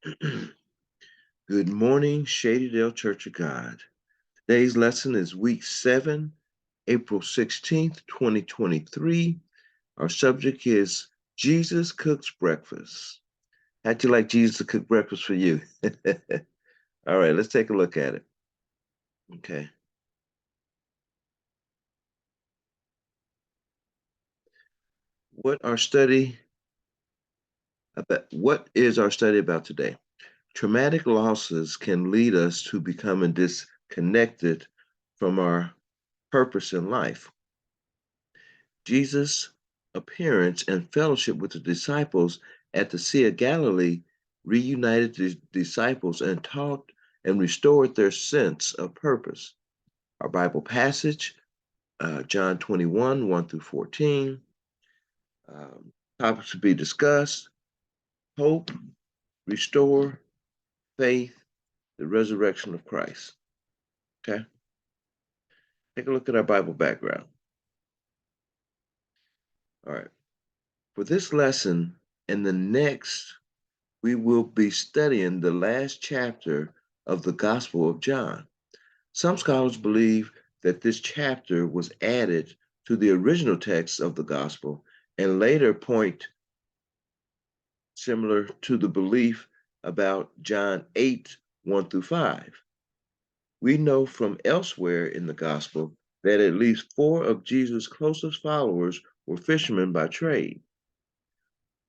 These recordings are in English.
Good morning, Shadydale Church of God. Today's lesson is week 7, April 16th, 2023. Our subject is Jesus Cooks Breakfast. How'd you like Jesus to cook breakfast for you? All right, let's take a look at it. Okay. What is our study about today? Traumatic losses can lead us to becoming disconnected from our purpose in life. Jesus' appearance and fellowship with the disciples at the Sea of Galilee reunited the disciples and taught and restored their sense of purpose. Our Bible passage, John 21, 1 through 14. Topics to be discussed: hope, restore, faith, the resurrection of Christ. Okay? Take a look at our Bible background. All right. For this lesson and the next, we will be studying the last chapter of the Gospel of John. Some scholars believe that this chapter was added to the original text of the Gospel and later point similar to the belief about John 8, 1 through 5. We know from elsewhere in the Gospel that at least 4 of Jesus' closest followers were fishermen by trade.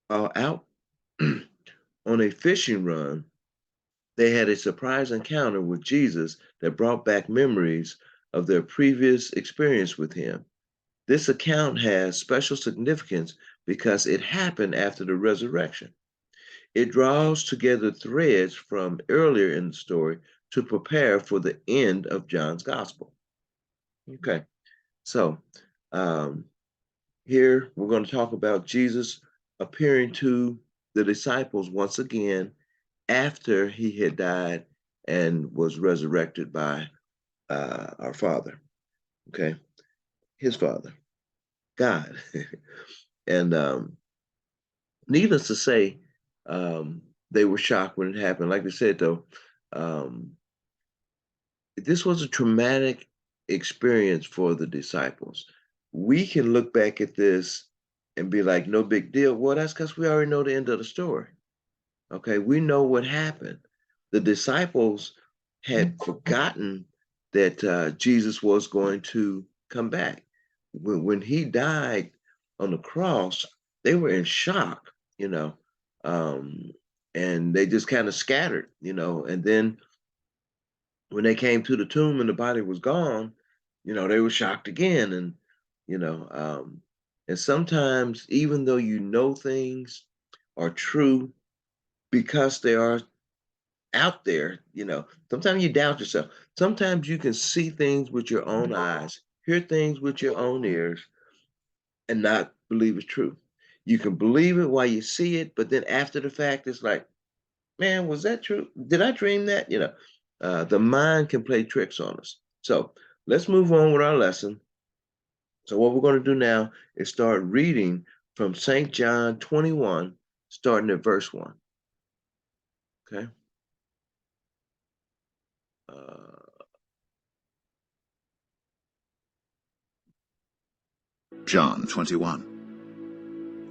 While out on a fishing run, they had a surprise encounter with Jesus that brought back memories of their previous experience with him. This account has special significance because it happened after the resurrection. It draws together threads from earlier in the story to prepare for the end of John's gospel. Okay, so here we're going to talk about Jesus appearing to the disciples once again after he had died and was resurrected by our Father, okay, his Father, God. And needless to say, they were shocked when it happened. Like I said, though, this was a traumatic experience for the disciples. We can look back at this and be like, no big deal. Well, that's because we already know the end of the story. Okay, we know what happened. The disciples had forgotten that Jesus was going to come back. When he died on the cross, they were in shock, um, and they just kind of scattered, and then when they came to the tomb and the body was gone, they were shocked again. You know, um, and sometimes, even though things are true because they are out there, sometimes you doubt yourself. Sometimes you can see things with your own eyes, hear things with your own ears, and not believe it's true. You can believe it while you see it, but then after the fact, it's like, man, was that true? Did I dream that? The mind can play tricks on us. So let's move on with our lesson. So what we're going to do now is start reading from St. John 21, starting at verse 1. Okay. John 21.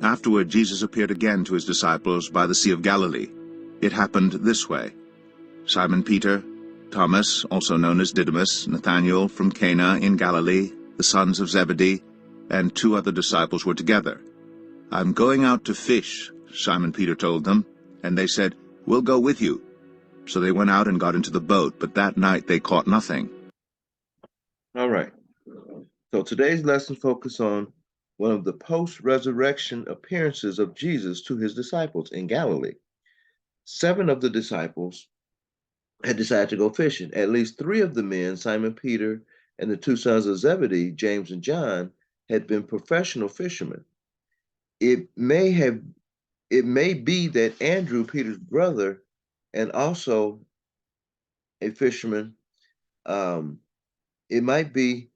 Afterward, Jesus appeared again to his disciples by the Sea of Galilee. It happened this way. Simon Peter, Thomas, also known as Didymus, Nathanael from Cana in Galilee, the sons of Zebedee, and 2 other disciples were together. "I'm going out to fish," Simon Peter told them, and they said, "We'll go with you." So they went out and got into the boat, but that night they caught nothing. All right. So today's lesson focuses on one of the post-resurrection appearances of Jesus to his disciples in Galilee. 7 of the disciples had decided to go fishing. At least 3 of the men, Simon Peter and the 2 sons of Zebedee, James and John, had been professional fishermen. It may be that Andrew, Peter's brother, and also a fisherman, it might be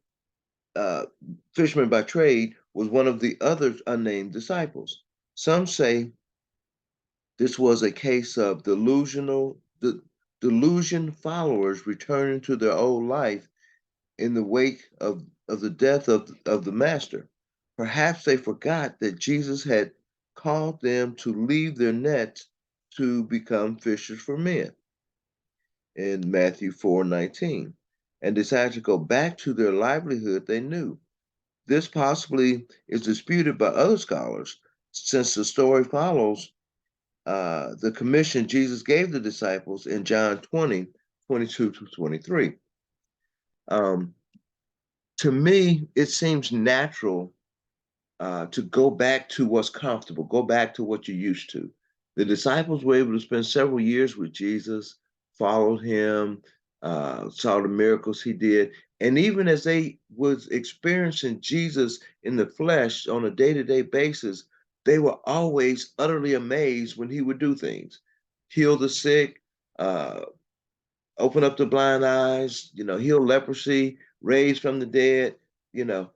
fisherman by trade, was one of the other unnamed disciples. Some say This was a case of delusion followers returning to their old life in the wake of the death of the master. Perhaps they forgot that Jesus had called them to leave their nets to become fishers for men in Matthew 4:19, and decided to go back to their livelihood they knew. This possibly is disputed by other scholars, since the story follows the commission Jesus gave the disciples in John 20:22 to 23. Um, to me, it seems natural to go back to what's comfortable, go back to what you're used to. The disciples were able to spend several years with Jesus, followed him, saw the miracles he did, and even as they was experiencing Jesus in the flesh on a day-to-day basis, they were always utterly amazed when he would do things, heal the sick, uh, open up the blind eyes, heal leprosy, raise from the dead, you know,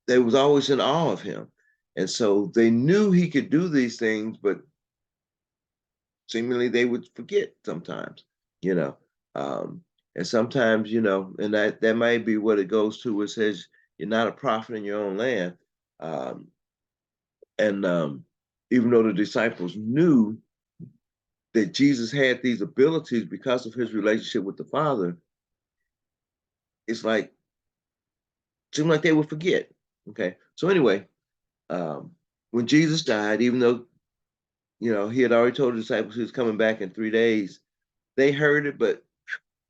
they was always in awe of him. And so they knew he could do these things, but seemingly they would forget sometimes, you know. Um, and sometimes, and that might be what it goes to. It says you're not a prophet in your own land. Um, and even though the disciples knew that Jesus had these abilities because of his relationship with the Father, it's like seemed like they would forget. Okay. So anyway, um, when Jesus died, even though he had already told the disciples he was coming back in 3 days, they heard it, but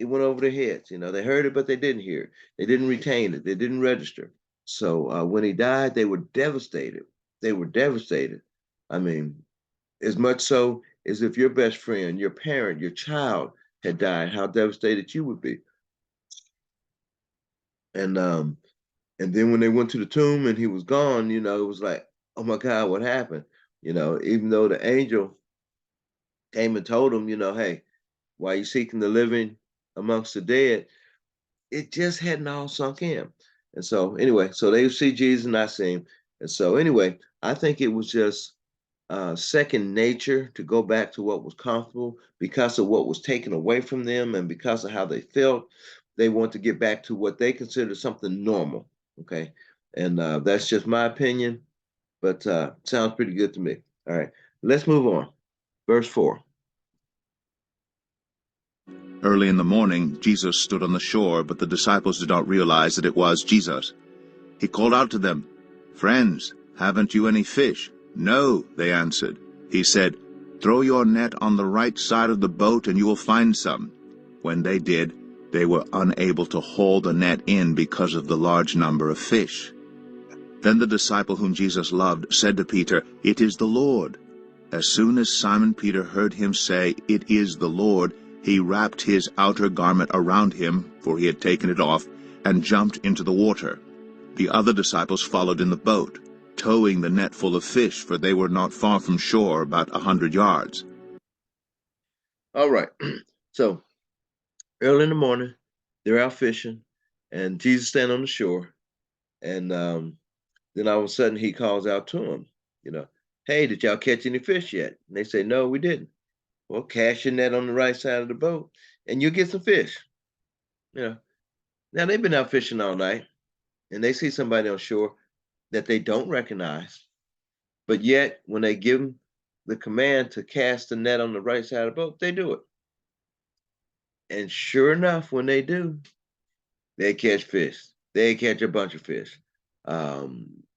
it went over their heads. They heard it, but they didn't hear it. They didn't retain it. They didn't register. So when he died, they were devastated. They were devastated. I mean, as much so as if your best friend, your parent, your child had died, how devastated you would be. And then when they went to the tomb and he was gone, it was like, oh my God, what happened? Even though the angel came and told him, hey, why are you seeking the living amongst the dead? It just hadn't all sunk in. And so anyway, so they see Jesus and not see him. And so anyway, I think it was just second nature to go back to what was comfortable because of what was taken away from them and because of how they felt. They want to get back to what they consider something normal. Okay. And that's just my opinion, but sounds pretty good to me. All right. Let's move on. Verse 4. Early in the morning, Jesus stood on the shore, but the disciples did not realize that it was Jesus. He called out to them, "Friends, haven't you any fish?" "No," they answered. He said, "Throw your net on the right side of the boat and you will find some." When they did, they were unable to haul the net in because of the large number of fish. Then the disciple whom Jesus loved said to Peter, "It is the Lord." As soon as Simon Peter heard him say, "It is the Lord," he wrapped his outer garment around him, for he had taken it off, and jumped into the water. The other disciples followed in the boat, towing the net full of fish, for they were not far from shore, about 100 yards. All right. So early in the morning, they're out fishing, and Jesus standing on the shore. And then all of a sudden he calls out to them, you know, "Hey, did y'all catch any fish yet?" And they say, "No, we didn't." "Well, cast your net on the right side of the boat and you'll get some fish." You know, now they've been out fishing all night and they see somebody on shore that they don't recognize, but yet when they give them the command to cast the net on the right side of the boat, they do it. And sure enough, when they do, they catch fish. They catch a bunch of fish.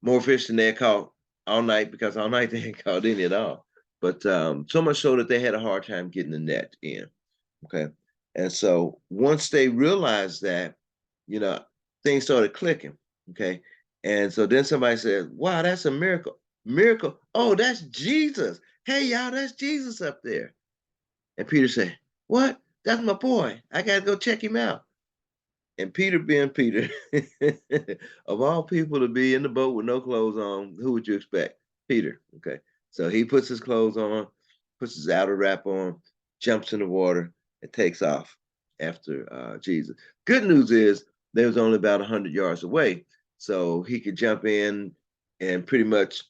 More fish than they had caught all night because all night they ain't caught any at all. But so much so that they had a hard time getting the net in. Okay. And so once they realized that, you know, things started clicking. Okay. And so then somebody said, "Wow, that's a miracle." Miracle. Oh, that's Jesus. Hey, y'all, that's Jesus up there. And Peter said, "What? That's my boy. I got to go check him out." And Peter being Peter, of all people to be in the boat with no clothes on, who would you expect? Peter. Okay. So he puts his clothes on, puts his outer wrap on, jumps in the water, and takes off after Jesus. Good news is they was only about 100 yards away. So he could jump in and pretty much,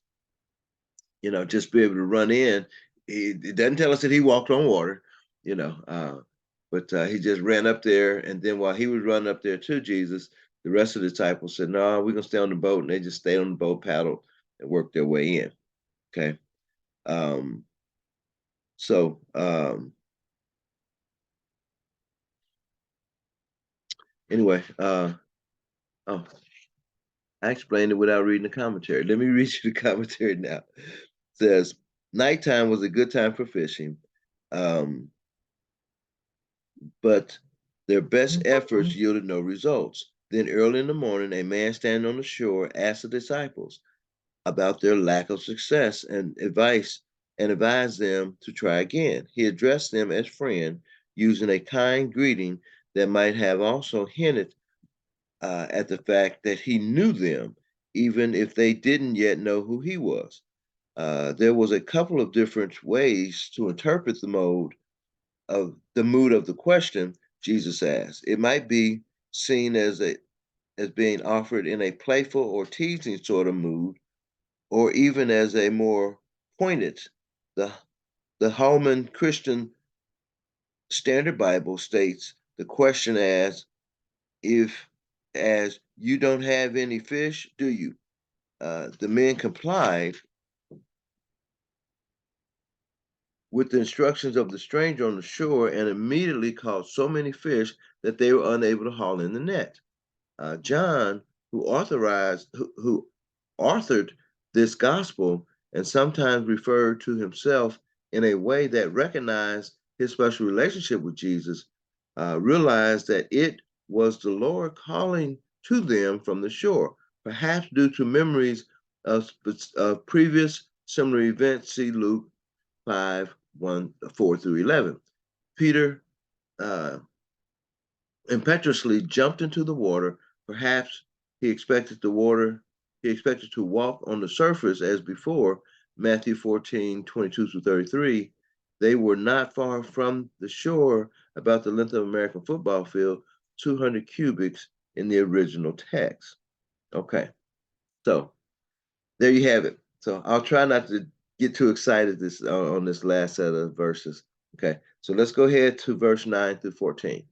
just be able to run in. it doesn't tell us that he walked on water, you know, but he just ran up there. And then while he was running up there to Jesus, the rest of the disciples said, "No, we're gonna stay on the boat," and they just stayed on the boat, paddled, and worked their way in. Okay, um, so anyway, oh, I explained it without reading the commentary. Let me read you the commentary now. It says, nighttime was a good time for fishing, um, but their best efforts yielded no results. Then early in the morning, a man standing on the shore asked the disciples about their lack of success and advised them to try again. He addressed them as friend, using a kind greeting that might have also hinted at the fact that he knew them, even if they didn't yet know who he was. There was a couple of different ways to interpret the mood of the question Jesus asked. It might be seen as being offered in a playful or teasing sort of mood, or even as a more pointed. The the Holman Christian Standard Bible states the question if as you don't have any fish, do you? The men complied with the instructions of the stranger on the shore and immediately caught so many fish that they were unable to haul in the net. John, who authored this gospel and sometimes referred to himself in a way that recognized his special relationship with Jesus, realized that it was the Lord calling to them from the shore, perhaps due to memories of previous similar events. See Luke 5, 1, 4 through 11. Peter uh, impetuously jumped into the water. Perhaps he expected he expected to walk on the surface as before. Matthew 14, 22 through 33. They were not far from the shore, about the length of an American football field, 200 cubics in the original text. Okay, so there you have it. So I'll try not to get too excited on this last set of verses. Okay, so let's go ahead to verse 9 through 14.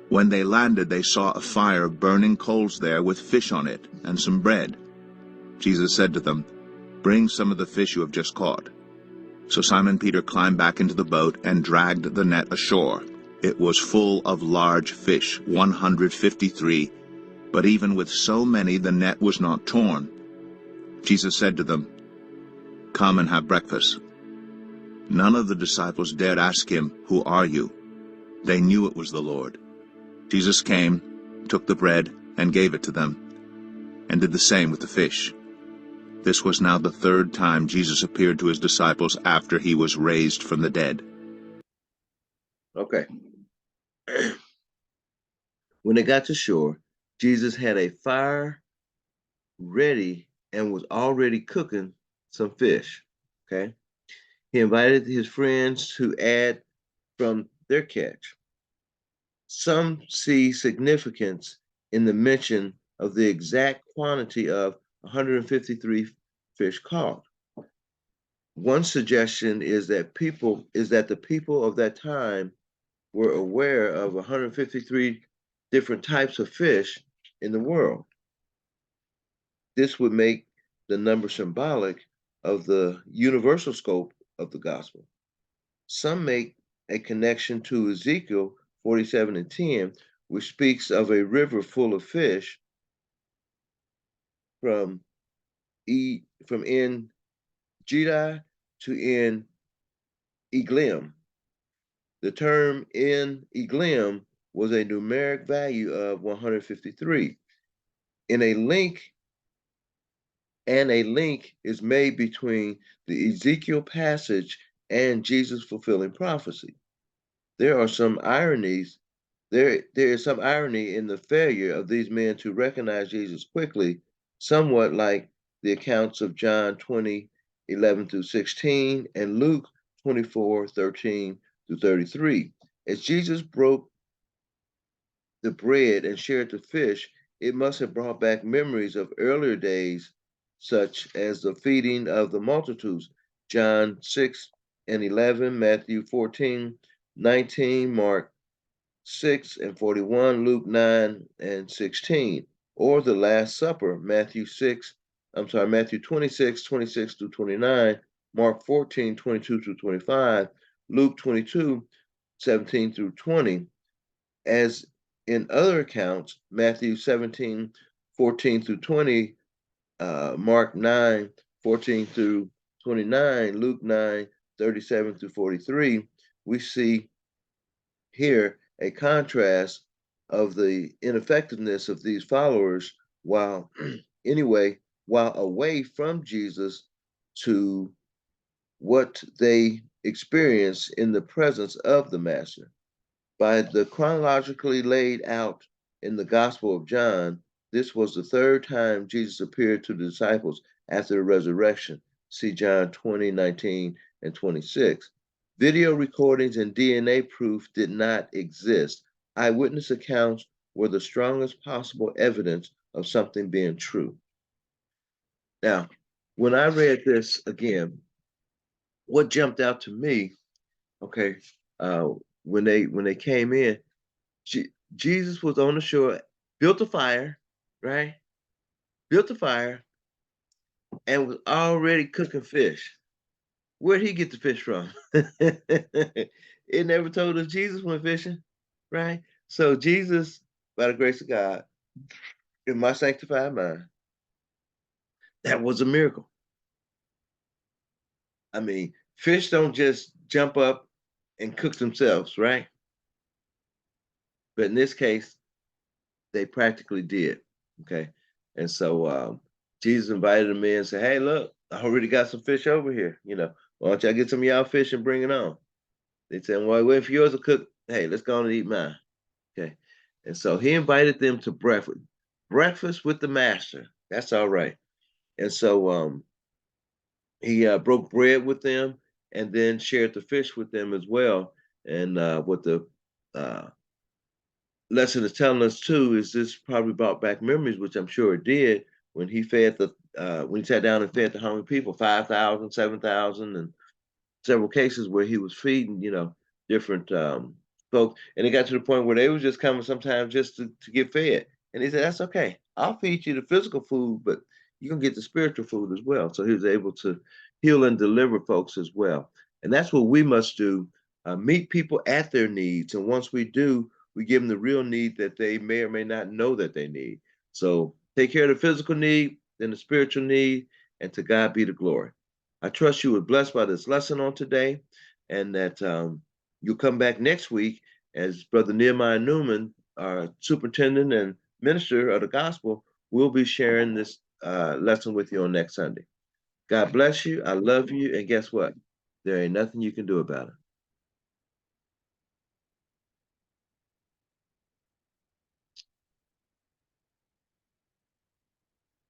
When they landed, they saw a fire of burning coals there with fish on it and some bread. Jesus said to them, "Bring some of the fish you have just caught." So Simon Peter climbed back into the boat and dragged the net ashore. It was full of large fish, 153, but even with so many the net was not torn. Jesus said to them, "Come and have breakfast." None of the disciples dared ask him, "Who are you?" They knew it was the Lord. Jesus came, took the bread, and gave it to them, and did the same with the fish. This was now the third time Jesus appeared to his disciples after he was raised from the dead. Okay. When they got to shore, Jesus had a fire ready and was already cooking some fish. Okay. He invited his friends to add from their catch. Some see significance in the mention of the exact quantity of 153 fish caught. One suggestion is that the people of that time were aware of 153 different types of fish in the world. This would make the number symbolic of the universal scope of the gospel. Some make a connection to Ezekiel 47 and 10, which speaks of a river full of fish from En Gedi to En Eglim. The term En Eglim was a numeric value of 153. In a link a link is made between the Ezekiel passage and Jesus fulfilling prophecy. There are some ironies. There is some irony in the failure of these men to recognize Jesus quickly, somewhat like the accounts of John 20, 11 through 16, and Luke 24, 13 through 33. As Jesus broke the bread and shared the fish, it must have brought back memories of earlier days, such as the feeding of the multitudes, John 6, and 11, Matthew 14, 19, Mark 6 and 41, Luke 9 and 16, or the Last Supper, Matthew 26, 26 through 29, Mark 14, 22 through 25, Luke 22, 17 through 20, as in other accounts, Matthew 17, 14 through 20, Mark 9, 14 through 29, Luke 9, 37 through 43, we see here a contrast of the ineffectiveness of these followers while while away from Jesus to what they experience in the presence of the master. By the chronologically laid out in the Gospel of John, this was the third time Jesus appeared to the disciples after the resurrection. See John 20, 19, and 26. Video recordings and DNA proof did not exist. Eyewitness accounts were the strongest possible evidence of something being true. Now, when I read this again, what jumped out to me, okay, when they came in, Jesus was on the shore, built a fire, right? Built a fire and was already cooking fish. Where'd he get the fish from? It never told us Jesus went fishing, right? So Jesus, by the grace of God, in my sanctified mind, that was a miracle. I mean, fish don't just jump up and cook themselves, right? But in this case, they practically did. Okay. And so Jesus invited them in and said, hey, look, I already got some fish over here. Why don't y'all get some of y'all fish and bring it on? They said, well, wait for yours to cook. Hey, let's go on and eat mine. Okay. And so he invited them to breakfast. Breakfast with the master. That's all right. And so he broke bread with them and then shared the fish with them as well. And what the lesson is telling us too is this probably brought back memories, which I'm sure it did, when he when he sat down and fed the hungry people, 5,000, 7,000, and several cases where he was feeding, different folks. And it got to the point where they was just coming sometimes just to get fed. And he said, that's okay. I'll feed you the physical food, but you can get the spiritual food as well. So he was able to heal and deliver folks as well. And that's what we must do, meet people at their needs. And once we do, we give them the real need that they may or may not know that they need. So take care of the physical need, then the spiritual need, and to God be the glory. I trust you were blessed by this lesson on today, and that you'll come back next week as Brother Nehemiah Newman, our superintendent and minister of the gospel, will be sharing this lesson with you on next Sunday. God bless you. I love you. And guess what? There ain't nothing you can do about it.